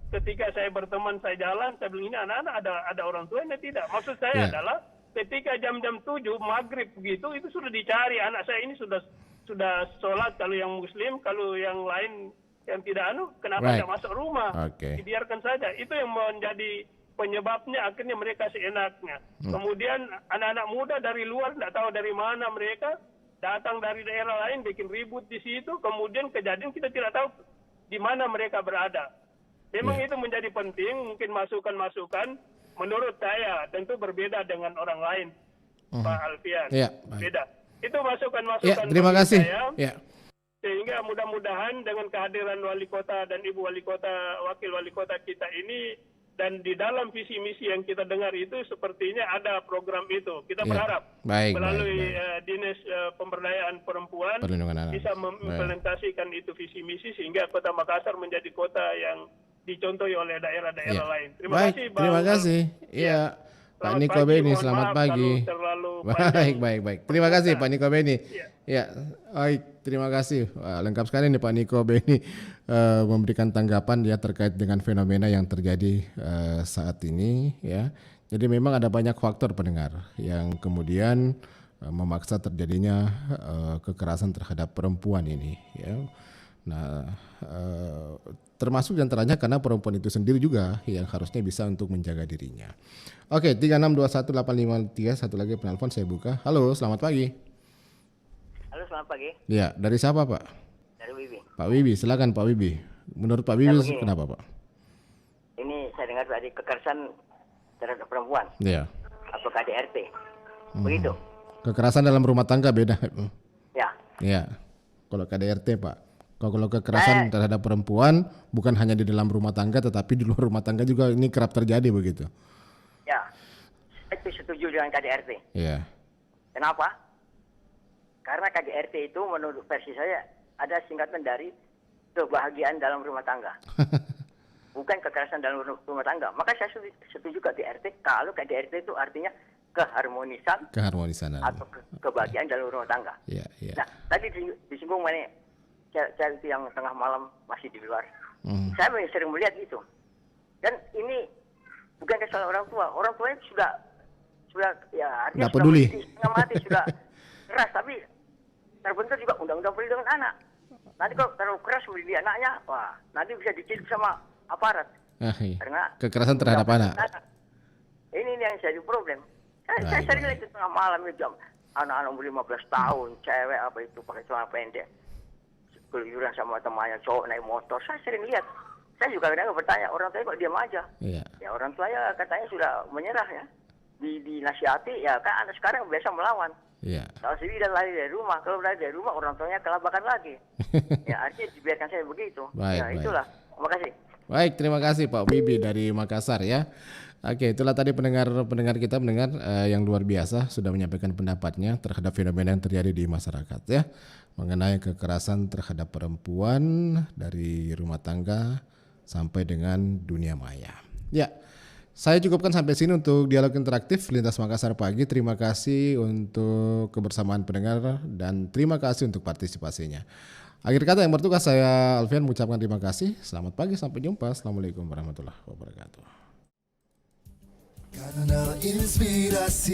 ketika saya berteman, saya jalan, saya bilang ini anak-anak ada orang tuanya tidak. Maksud saya adalah ketika jam-jam 7 maghrib begitu itu sudah dicari anak saya ini sudah sholat kalau yang muslim, kalau yang lain yang tidak kenapa tidak masuk rumah? Dibiarkan saja. Itu yang menjadi penyebabnya akhirnya mereka seenaknya. Kemudian anak-anak muda dari luar tidak tahu dari mana mereka datang dari daerah lain bikin ribut di situ, kemudian kejadian kita tidak tahu di mana mereka berada. Memang itu menjadi penting, mungkin masukan-masukan menurut saya tentu berbeda dengan orang lain, Pak Alfian. Beda. Itu masukan-masukan terima kasih. Saya. Sehingga mudah-mudahan dengan kehadiran wali kota dan ibu wali kota, wakil wali kota kita ini, dan di dalam visi misi yang kita dengar itu sepertinya ada program itu. Kita berharap melalui Dinas Pemberdayaan Perempuan bisa mengimplementasikan itu visi misi sehingga Kota Makassar menjadi kota yang dicontohi oleh daerah-daerah lain. Terima kasih Bang. Terima kasih. Iya. Pak Niko Beni, selamat pagi. Baik. Terima kasih Pak Niko Beni. Ya, baik. Terima kasih. Lengkap sekali nih Pak Niko Beni memberikan tanggapan ya terkait dengan fenomena yang terjadi saat ini ya. Jadi memang ada banyak faktor pendengar yang kemudian memaksa terjadinya kekerasan terhadap perempuan ini ya. Nah, termasuk diantaranya karena perempuan itu sendiri juga yang harusnya bisa untuk menjaga dirinya. Oke, 36218553, satu lagi penelpon saya buka. Halo, selamat pagi. Halo, selamat pagi. Ya, dari siapa Pak? Dari Wibi. Pak Wibi, silakan Pak Wibi. Menurut Pak Wibi kenapa Pak? Ini saya dengar tadi kekerasan terhadap perempuan. Iya. Apakah KDRT? Begitu. Kekerasan dalam rumah tangga beda. Ya. Ya, kalau KDRT Pak. Kalau kekerasan terhadap perempuan bukan hanya di dalam rumah tangga, tetapi di luar rumah tangga juga ini kerap terjadi begitu. Ya, saya setuju dengan KDRT. Iya. Kenapa? Karena KDRT itu menurut versi saya ada singkatan dari kebahagiaan dalam rumah tangga. Bukan kekerasan dalam rumah tangga. Maka saya setuju KDRT kalau KDRT itu artinya keharmonisan atau kebahagiaan dalam rumah tangga. Iya, iya. Nah, tadi disinggung mana cewek itu yang tengah malam masih di luar. Saya sering melihat itu. Dan ini bukan kesalahan orang tua. Orang tuanya sudah ya artinya nggak peduli. Sudah mati, sudah keras, tapi terbentuk juga undang-undang perlindungan anak. Nanti kalau terlalu keras mendidik anaknya, wah nanti bisa dicicil sama aparat. Iya. Karena Kekerasan terhadap anak. Ini yang jadi problem. Saya sering lihat di tengah malam itu anak-anak umur 15 tahun, cewek apa itu pakai celana pendek, keluyuran sama temannya cowok naik motor. Saya sering lihat. Saya juga kadang bertanya, orang tua kok diam aja? Iya. Ya orang tua ya katanya sudah menyerah ya. Dinasihati ya kan anak sekarang biasa melawan. Iya. Kalau sendiri dan lari dari rumah, kalau lari dari rumah orang tuanya kelabakan lagi. Ya artinya dibiarkan saya begitu. Baik, ya itulah. Terima kasih. Baik, terima kasih Pak Bibi dari Makassar ya. Oke, itulah tadi pendengar kita yang luar biasa sudah menyampaikan pendapatnya terhadap fenomena yang terjadi di masyarakat ya, mengenai kekerasan terhadap perempuan dari rumah tangga sampai dengan dunia maya. Ya, saya cukupkan sampai sini untuk dialog interaktif Lintas Makassar pagi. Terima kasih untuk kebersamaan pendengar dan terima kasih untuk partisipasinya. Akhir kata yang bertugas saya Alfian mengucapkan terima kasih. Selamat pagi, sampai jumpa. Assalamualaikum warahmatullahi wabarakatuh. Karena inspirasi